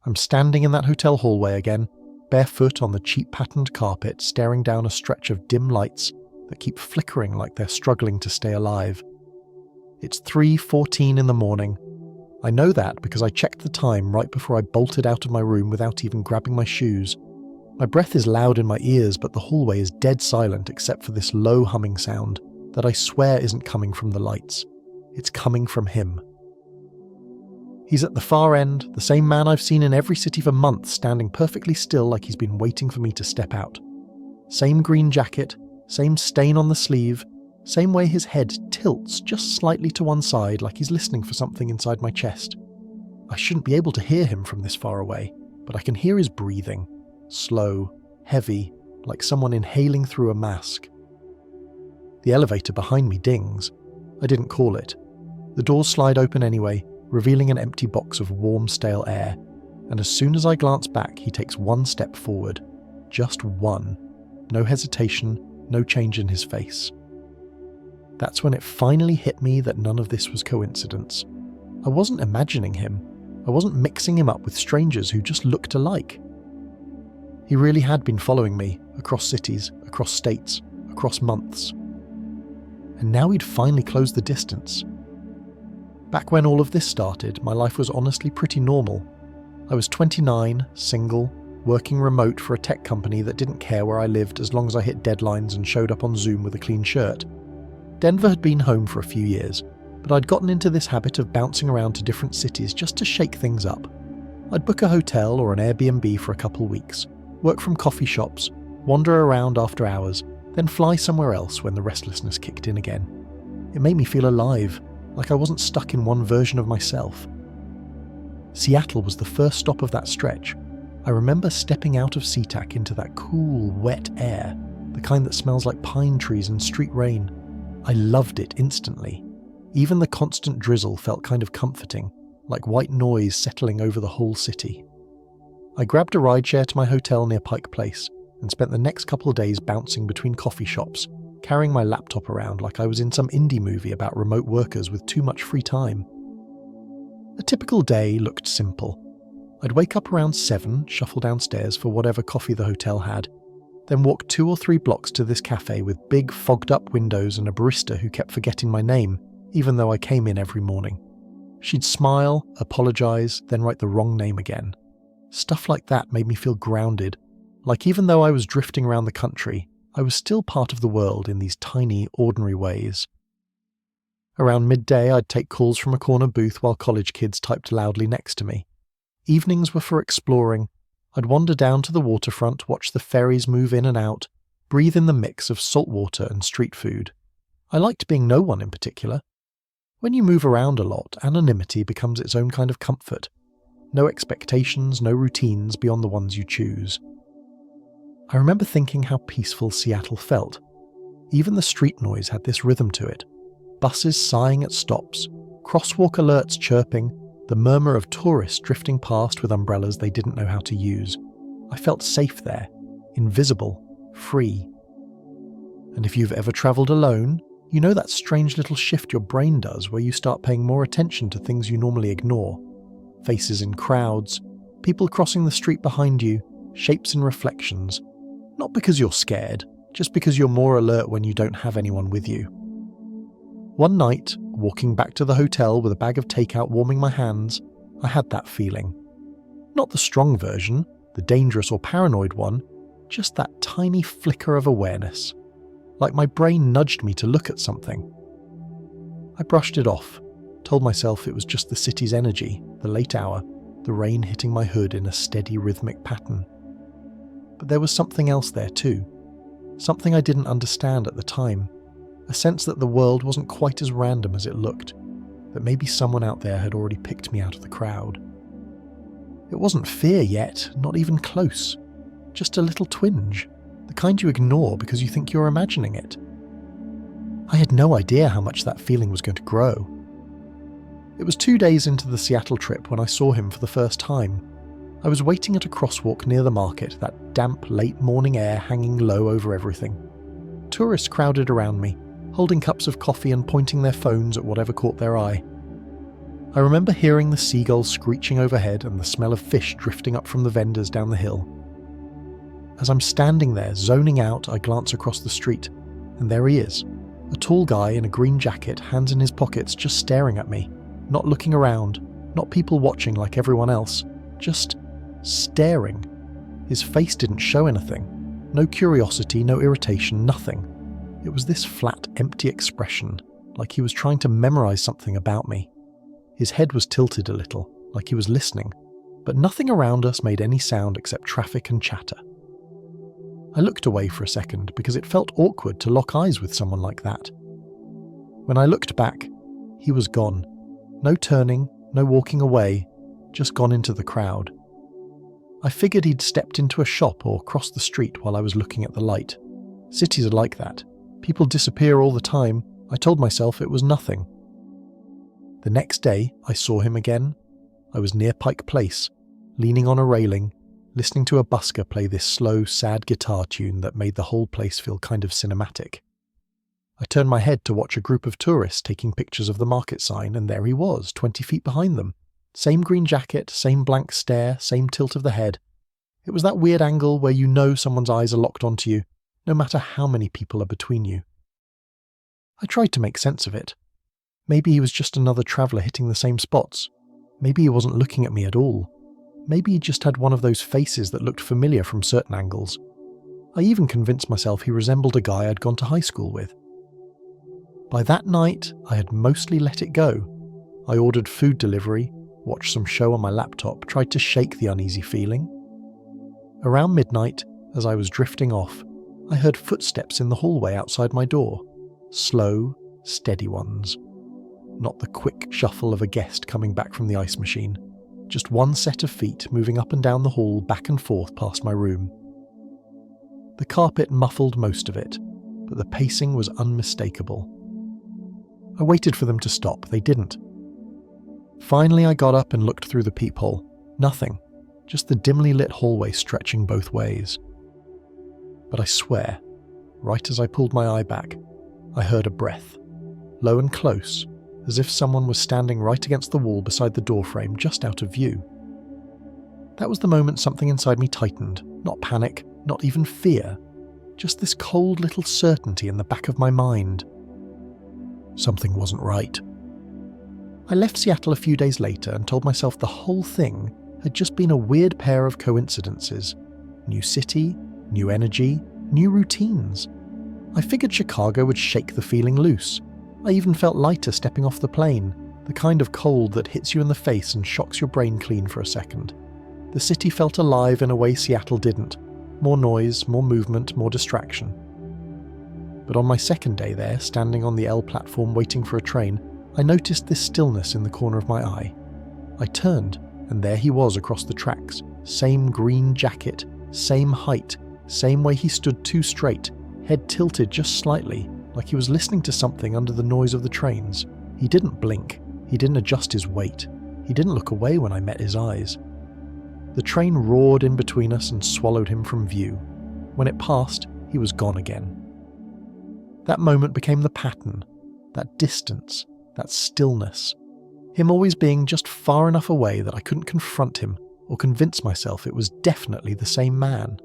I'm standing in that hotel hallway again, barefoot on the cheap patterned carpet, staring down a stretch of dim lights that keep flickering like they're struggling to stay alive. It's 3:14 in the morning. I know that because I checked the time right before I bolted out of my room without even grabbing my shoes. My breath is loud in my ears, but the hallway is dead silent except for this low humming sound that I swear isn't coming from the lights. It's coming from him. He's at the far end, the same man I've seen in every city for months, standing perfectly still like he's been waiting for me to step out. Same green jacket, same stain on the sleeve, same way his head tilts just slightly to one side like he's listening for something inside my chest. I shouldn't be able to hear him from this far away, but I can hear his breathing. Slow, heavy, like someone inhaling through a mask. The elevator behind me dings. I didn't call it. The doors slide open anyway, revealing an empty box of warm, stale air, and as soon as I glance back, he takes one step forward. Just one. No hesitation, no change in his face. That's when it finally hit me that none of this was coincidence. I wasn't imagining him. I wasn't mixing him up with strangers who just looked alike. He really had been following me, across cities, across states, across months. And now he'd finally closed the distance. Back when all of this started, my life was honestly pretty normal. I was 29, single, working remote for a tech company that didn't care where I lived as long as I hit deadlines and showed up on Zoom with a clean shirt. Denver had been home for a few years, but I'd gotten into this habit of bouncing around to different cities just to shake things up. I'd book a hotel or an Airbnb for a couple weeks, work from coffee shops, wander around after hours, then fly somewhere else when the restlessness kicked in again. It made me feel alive, like I wasn't stuck in one version of myself. Seattle was the first stop of that stretch. I remember stepping out of SeaTac into that cool, wet air, the kind that smells like pine trees and street rain. I loved it instantly. Even the constant drizzle felt kind of comforting, like white noise settling over the whole city. I grabbed a rideshare to my hotel near Pike Place and spent the next couple of days bouncing between coffee shops, carrying my laptop around like I was in some indie movie about remote workers with too much free time. A typical day looked simple. I'd wake up around 7, shuffle downstairs for whatever coffee the hotel had, then walk 2 or 3 blocks to this cafe with big fogged-up windows and a barista who kept forgetting my name, even though I came in every morning. She'd smile, apologise, then write the wrong name again. Stuff like that made me feel grounded, like even though I was drifting around the country, I was still part of the world in these tiny, ordinary ways. Around midday, I'd take calls from a corner booth while college kids typed loudly next to me. Evenings were for exploring. I'd wander down to the waterfront, watch the ferries move in and out, breathe in the mix of salt water and street food. I liked being no one in particular. When you move around a lot, anonymity becomes its own kind of comfort. No expectations, no routines beyond the ones you choose. I remember thinking how peaceful Seattle felt. Even the street noise had this rhythm to it. Buses sighing at stops, crosswalk alerts chirping, the murmur of tourists drifting past with umbrellas they didn't know how to use. I felt safe there, invisible, free. And if you've ever travelled alone, you know that strange little shift your brain does where you start paying more attention to things you normally ignore. Faces in crowds, people crossing the street behind you, shapes and reflections. Not because you're scared, just because you're more alert when you don't have anyone with you. One night, walking back to the hotel with a bag of takeout warming my hands, I had that feeling. Not the strong version, the dangerous or paranoid one, just that tiny flicker of awareness. Like my brain nudged me to look at something. I brushed it off, told myself it was just the city's energy, the late hour, the rain hitting my hood in a steady rhythmic pattern. But there was something else there too. Something I didn't understand at the time. A sense that the world wasn't quite as random as it looked, that maybe someone out there had already picked me out of the crowd. It wasn't fear yet, not even close. Just a little twinge, the kind you ignore because you think you're imagining it. I had no idea how much that feeling was going to grow. It was 2 days into the Seattle trip when I saw him for the first time. I was waiting at a crosswalk near the market, that damp late morning air hanging low over everything. Tourists crowded around me, holding cups of coffee and pointing their phones at whatever caught their eye. I remember hearing the seagulls screeching overhead and the smell of fish drifting up from the vendors down the hill. As I'm standing there, zoning out, I glance across the street, and there he is, a tall guy in a green jacket, hands in his pockets, just staring at me, not looking around, not people watching like everyone else, just staring. His face didn't show anything. No curiosity, no irritation, nothing. It was this flat, empty expression, like he was trying to memorize something about me. His head was tilted a little, like he was listening, but nothing around us made any sound except traffic and chatter. I looked away for a second because it felt awkward to lock eyes with someone like that. When I looked back, he was gone. No turning, no walking away, just gone into the crowd. I figured he'd stepped into a shop or crossed the street while I was looking at the light. Cities are like that. People disappear all the time. I told myself it was nothing. The next day, I saw him again. I was near Pike Place, leaning on a railing, listening to a busker play this slow, sad guitar tune that made the whole place feel kind of cinematic. I turned my head to watch a group of tourists taking pictures of the market sign, and there he was, 20 feet behind them. Same green jacket, same blank stare, same tilt of the head. It was that weird angle where you know someone's eyes are locked onto you, no matter how many people are between you. I tried to make sense of it. Maybe he was just another traveller hitting the same spots. Maybe he wasn't looking at me at all. Maybe he just had one of those faces that looked familiar from certain angles. I even convinced myself he resembled a guy I'd gone to high school with. By that night, I had mostly let it go. I ordered food delivery, watched some show on my laptop, tried to shake the uneasy feeling. Around midnight, as I was drifting off, I heard footsteps in the hallway outside my door. Slow, steady ones. Not the quick shuffle of a guest coming back from the ice machine. Just one set of feet moving up and down the hall, back and forth past my room. The carpet muffled most of it, but the pacing was unmistakable. I waited for them to stop. They didn't. Finally, I got up and looked through the peephole. Nothing. Just the dimly lit hallway stretching both ways. But I swear, right as I pulled my eye back, I heard a breath. Low and close, as if someone was standing right against the wall beside the doorframe, just out of view. That was the moment something inside me tightened. Not panic, not even fear. Just this cold little certainty in the back of my mind. Something wasn't right. I left Seattle a few days later and told myself the whole thing had just been a weird pair of coincidences. New city, new energy, new routines. I figured Chicago would shake the feeling loose. I even felt lighter stepping off the plane, the kind of cold that hits you in the face and shocks your brain clean for a second. The city felt alive in a way Seattle didn't. More noise, more movement, more distraction. But on my second day there, standing on the L platform waiting for a train, I noticed this stillness in the corner of my eye. I turned, and there he was across the tracks. Same green jacket, same height, same way he stood too straight, head tilted just slightly, like he was listening to something under the noise of the trains. He didn't blink. He didn't adjust his weight. He didn't look away when I met his eyes. The train roared in between us and swallowed him from view. When it passed, he was gone again. That moment became the pattern, that distance, that stillness. Him always being just far enough away that I couldn't confront him or convince myself it was definitely the same man.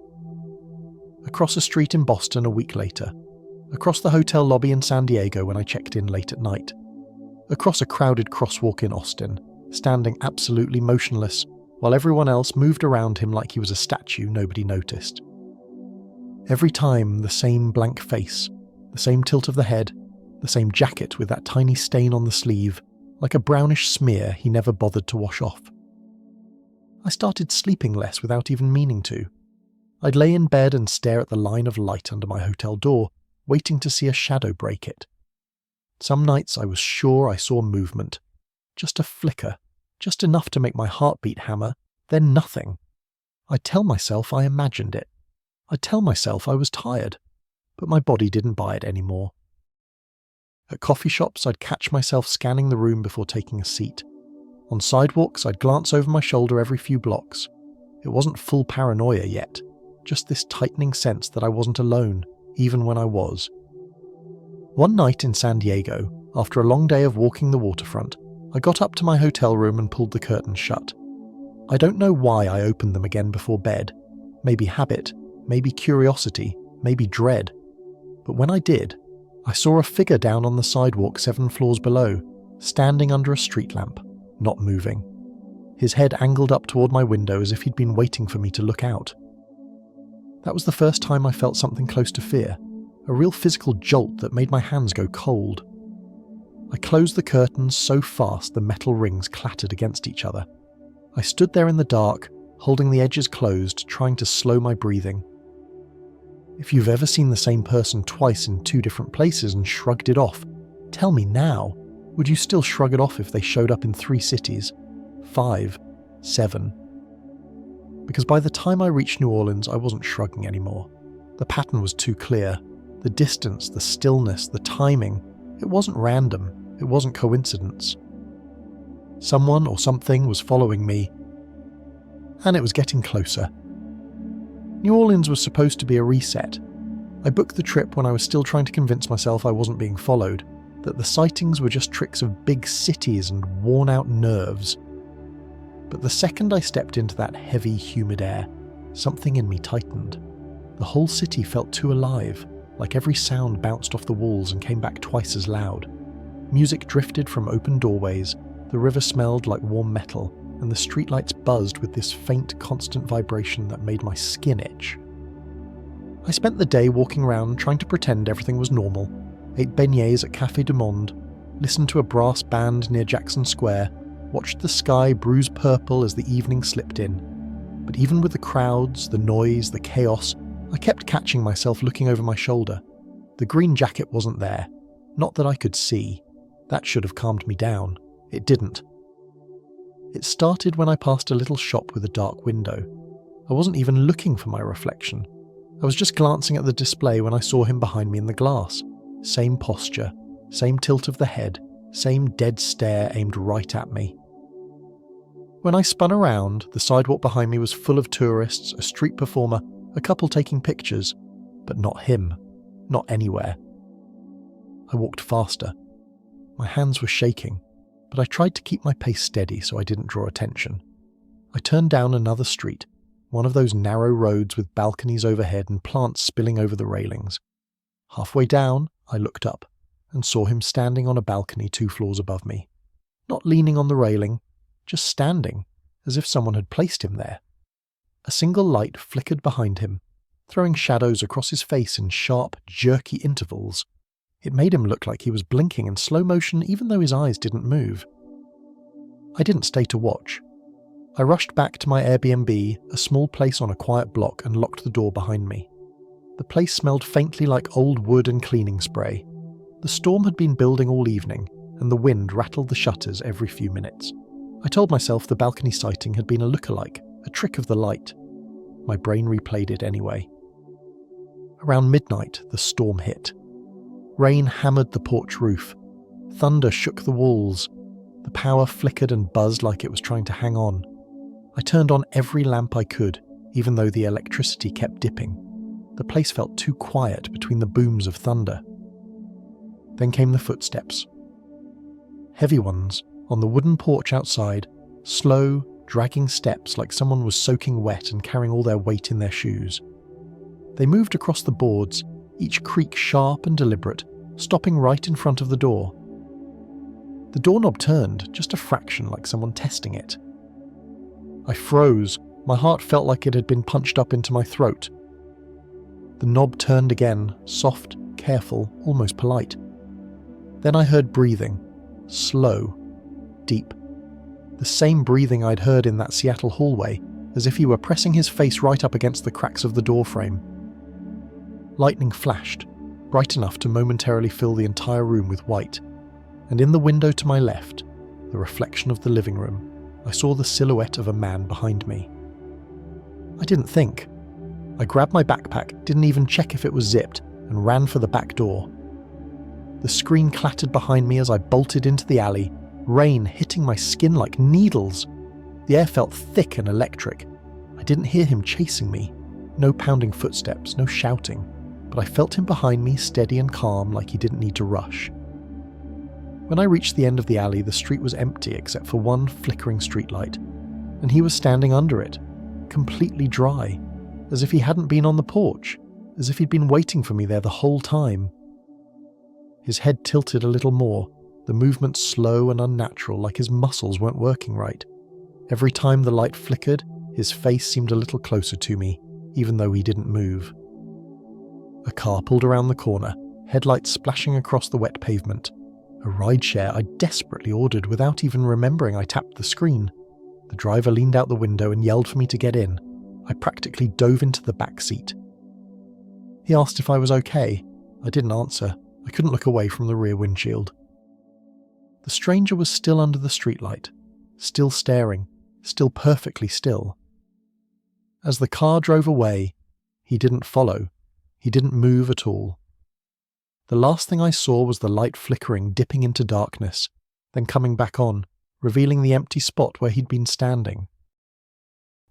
Across a street in Boston a week later. Across the hotel lobby in San Diego when I checked in late at night. Across a crowded crosswalk in Austin, standing absolutely motionless, while everyone else moved around him like he was a statue nobody noticed. Every time the same blank face, the same tilt of the head, the same jacket with that tiny stain on the sleeve, like a brownish smear he never bothered to wash off. I started sleeping less without even meaning to. I'd lay in bed and stare at the line of light under my hotel door, waiting to see a shadow break it. Some nights I was sure I saw movement. Just a flicker, just enough to make my heartbeat hammer, then nothing. I'd tell myself I imagined it. I'd tell myself I was tired, but my body didn't buy it anymore. At coffee shops, I'd catch myself scanning the room before taking a seat. On sidewalks, I'd glance over my shoulder every few blocks. It wasn't full paranoia yet, just this tightening sense that I wasn't alone, even when I was. One night in San Diego, after a long day of walking the waterfront, I got up to my hotel room and pulled the curtains shut. I don't know why I opened them again before bed. Maybe habit, maybe curiosity, maybe dread. But when I did, I saw a figure down on the sidewalk 7 floors below, standing under a street lamp, not moving. His head angled up toward my window as if he'd been waiting for me to look out. That was the first time I felt something close to fear, a real physical jolt that made my hands go cold. I closed the curtains so fast the metal rings clattered against each other. I stood there in the dark, holding the edges closed, trying to slow my breathing. If you've ever seen the same person twice in 2 different places and shrugged it off, tell me now, would you still shrug it off if they showed up in 3 cities? 5, 7? Because by the time I reached New Orleans, I wasn't shrugging anymore. The pattern was too clear. The distance, the stillness, the timing. It wasn't random. It wasn't coincidence. Someone or something was following me, and it was getting closer. New Orleans was supposed to be a reset. I booked the trip when I was still trying to convince myself I wasn't being followed, that the sightings were just tricks of big cities and worn-out nerves. But the second I stepped into that heavy, humid air, something in me tightened. The whole city felt too alive, like every sound bounced off the walls and came back twice as loud. Music drifted from open doorways, the river smelled like warm metal, and the streetlights buzzed with this faint, constant vibration that made my skin itch. I spent the day walking around trying to pretend everything was normal, ate beignets at Café du Monde, listened to a brass band near Jackson Square, watched the sky bruise purple as the evening slipped in. But even with the crowds, the noise, the chaos, I kept catching myself looking over my shoulder. The green jacket wasn't there. Not that I could see. That should have calmed me down. It didn't. It started when I passed a little shop with a dark window. I wasn't even looking for my reflection. I was just glancing at the display when I saw him behind me in the glass. Same posture, same tilt of the head, same dead stare aimed right at me. When I spun around, the sidewalk behind me was full of tourists, a street performer, a couple taking pictures, but not him, not anywhere. I walked faster. My hands were shaking, but I tried to keep my pace steady so I didn't draw attention. I turned down another street, one of those narrow roads with balconies overhead and plants spilling over the railings. Halfway down, I looked up and saw him standing on a balcony 2 floors above me. Not leaning on the railing, just standing, as if someone had placed him there. A single light flickered behind him, throwing shadows across his face in sharp, jerky intervals. It made him look like he was blinking in slow motion even though his eyes didn't move. I didn't stay to watch. I rushed back to my Airbnb, a small place on a quiet block, and locked the door behind me. The place smelled faintly like old wood and cleaning spray. The storm had been building all evening, and the wind rattled the shutters every few minutes. I told myself the balcony sighting had been a lookalike, a trick of the light. My brain replayed it anyway. Around midnight, the storm hit. Rain hammered the porch roof. Thunder shook the walls. The power flickered and buzzed like it was trying to hang on. I turned on every lamp I could, even though the electricity kept dipping. The place felt too quiet between the booms of thunder. Then came the footsteps. Heavy ones, on the wooden porch outside, slow, dragging steps like someone was soaking wet and carrying all their weight in their shoes. They moved across the boards, each creak sharp and deliberate, stopping right in front of the door. The doorknob turned, just a fraction like someone testing it. I froze. My heart felt like it had been punched up into my throat. The knob turned again, soft, careful, almost polite. Then I heard breathing, slow, deep. The same breathing I'd heard in that Seattle hallway, as if he were pressing his face right up against the cracks of the doorframe. Lightning flashed, bright enough to momentarily fill the entire room with white, and in the window to my left, the reflection of the living room, I saw the silhouette of a man behind me. I didn't think. I grabbed my backpack, didn't even check if it was zipped, and ran for the back door. The screen clattered behind me as I bolted into the alley, rain hitting my skin like needles. The air felt thick and electric. I didn't hear him chasing me. No pounding footsteps, no shouting, but I felt him behind me, steady and calm, like he didn't need to rush. When I reached the end of the alley, the street was empty except for one flickering streetlight, and he was standing under it, completely dry, as if he hadn't been on the porch, as if he'd been waiting for me there the whole time. His head tilted a little more, the movement slow and unnatural, like his muscles weren't working right. Every time the light flickered, his face seemed a little closer to me, even though he didn't move. A car pulled around the corner, headlights splashing across the wet pavement. A rideshare I desperately ordered without even remembering I tapped the screen. The driver leaned out the window and yelled for me to get in. I practically dove into the back seat. He asked if I was okay. I didn't answer. I couldn't look away from the rear windshield. The stranger was still under the streetlight, still staring, still perfectly still. As the car drove away, he didn't follow. He didn't move at all. The last thing I saw was the light flickering, dipping into darkness, then coming back on, revealing the empty spot where he'd been standing.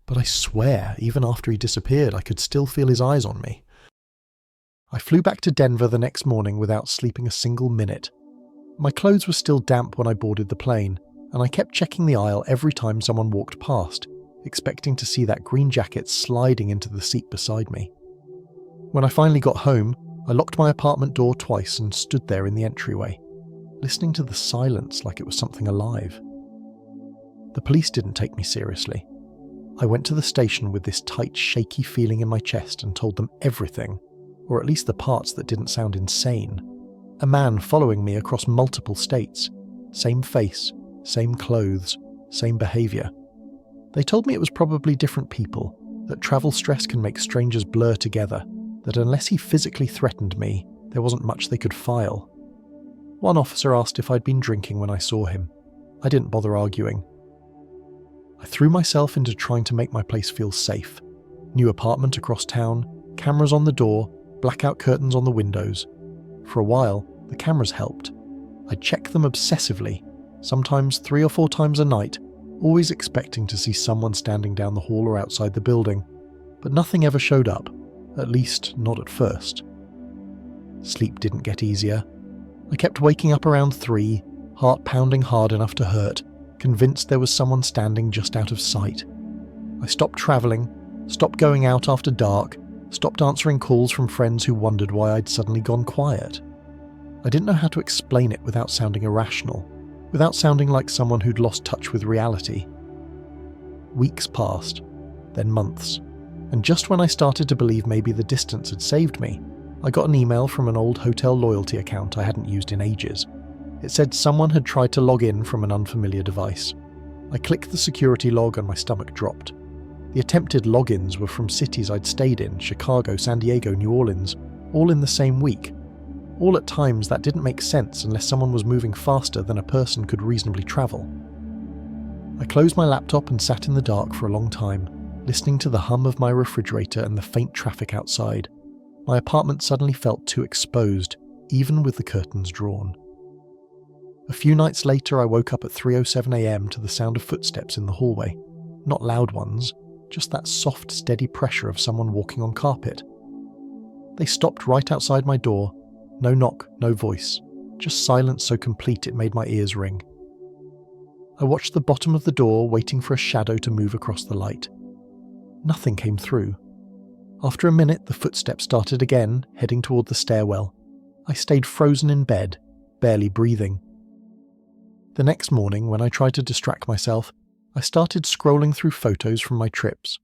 But I swear, even after he disappeared, I could still feel his eyes on me. I flew back to Denver the next morning without sleeping a single minute. My clothes were still damp when I boarded the plane, and I kept checking the aisle every time someone walked past, expecting to see that green jacket sliding into the seat beside me. When I finally got home, I locked my apartment door twice and stood there in the entryway, listening to the silence like it was something alive. The police didn't take me seriously. I went to the station with this tight, shaky feeling in my chest and told them everything, or at least the parts that didn't sound insane. A man following me across multiple states. Same face, same clothes, same behaviour. They told me it was probably different people, that travel stress can make strangers blur together, that unless he physically threatened me, there wasn't much they could file. One officer asked if I'd been drinking when I saw him. I didn't bother arguing. I threw myself into trying to make my place feel safe. New apartment across town, cameras on the door, blackout curtains on the windows. For a while, the cameras helped. I'd check them obsessively, sometimes 3 or 4 times a night, always expecting to see someone standing down the hall or outside the building, but nothing ever showed up, at least not at first. Sleep didn't get easier. I kept waking up around 3, heart pounding hard enough to hurt, convinced there was someone standing just out of sight. I stopped travelling, stopped going out after dark, stopped answering calls from friends who wondered why I'd suddenly gone quiet. I didn't know how to explain it without sounding irrational, without sounding like someone who'd lost touch with reality. Weeks passed, then months, and just when I started to believe maybe the distance had saved me, I got an email from an old hotel loyalty account I hadn't used in ages. It said someone had tried to log in from an unfamiliar device. I clicked the security log and my stomach dropped. The attempted logins were from cities I'd stayed in, Chicago, San Diego, New Orleans, all in the same week. All at times that didn't make sense unless someone was moving faster than a person could reasonably travel. I closed my laptop and sat in the dark for a long time, listening to the hum of my refrigerator and the faint traffic outside. My apartment suddenly felt too exposed, even with the curtains drawn. A few nights later, I woke up at 3:07 a.m. to the sound of footsteps in the hallway. Not loud ones, just that soft, steady pressure of someone walking on carpet. They stopped right outside my door. No knock, no voice, just silence so complete it made my ears ring. I watched the bottom of the door, waiting for a shadow to move across the light. Nothing came through. After a minute, the footsteps started again, heading toward the stairwell. I stayed frozen in bed, barely breathing. The next morning, when I tried to distract myself, I started scrolling through photos from my trips,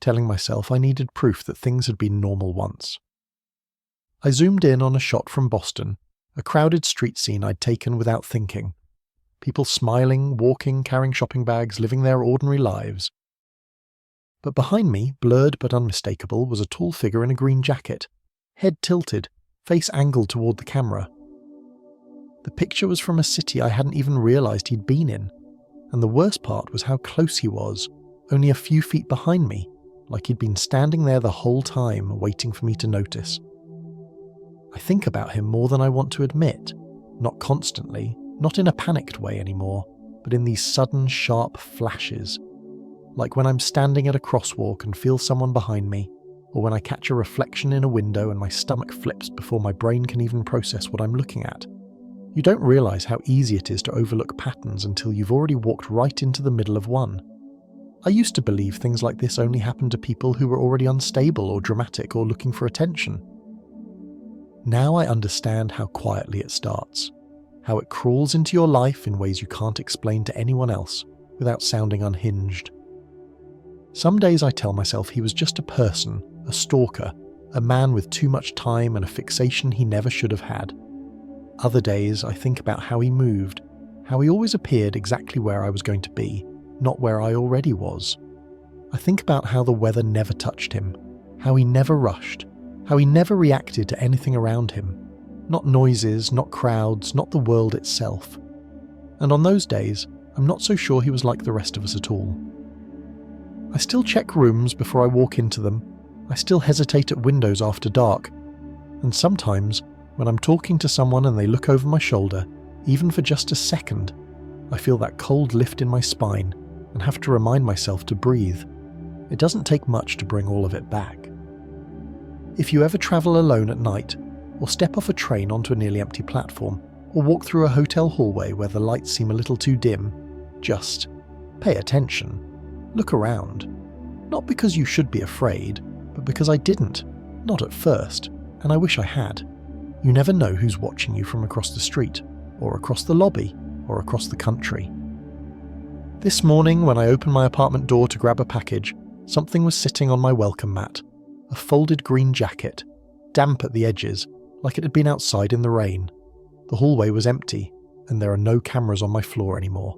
telling myself I needed proof that things had been normal once. I zoomed in on a shot from Boston, a crowded street scene I'd taken without thinking. People smiling, walking, carrying shopping bags, living their ordinary lives. But behind me, blurred but unmistakable, was a tall figure in a green jacket, head tilted, face angled toward the camera. The picture was from a city I hadn't even realised he'd been in, and the worst part was how close he was, only a few feet behind me, like he'd been standing there the whole time, waiting for me to notice. I think about him more than I want to admit, not constantly, not in a panicked way anymore, but in these sudden, sharp flashes. Like when I'm standing at a crosswalk and feel someone behind me, or when I catch a reflection in a window and my stomach flips before my brain can even process what I'm looking at. You don't realise how easy it is to overlook patterns until you've already walked right into the middle of one. I used to believe things like this only happened to people who were already unstable or dramatic or looking for attention. Now I understand how quietly it starts, how it crawls into your life in ways you can't explain to anyone else without sounding unhinged. Some days I tell myself he was just a person, a stalker, a man with too much time and a fixation he never should have had. Other days I think about how he moved, how he always appeared exactly where I was going to be, not where I already was. I think about how the weather never touched him, how he never rushed, how he never reacted to anything around him. Not noises, not crowds, not the world itself. And on those days, I'm not so sure he was like the rest of us at all. I still check rooms before I walk into them. I still hesitate at windows after dark. And sometimes, when I'm talking to someone and they look over my shoulder, even for just a second, I feel that cold lift in my spine and have to remind myself to breathe. It doesn't take much to bring all of it back. If you ever travel alone at night, or step off a train onto a nearly empty platform, or walk through a hotel hallway where the lights seem a little too dim, just pay attention. Look around. Not because you should be afraid, but because I didn't. Not at first, and I wish I had. You never know who's watching you from across the street, or across the lobby, or across the country. This morning, when I opened my apartment door to grab a package, something was sitting on my welcome mat. A folded green jacket, damp at the edges, like it had been outside in the rain. The hallway was empty, and there are no cameras on my floor anymore.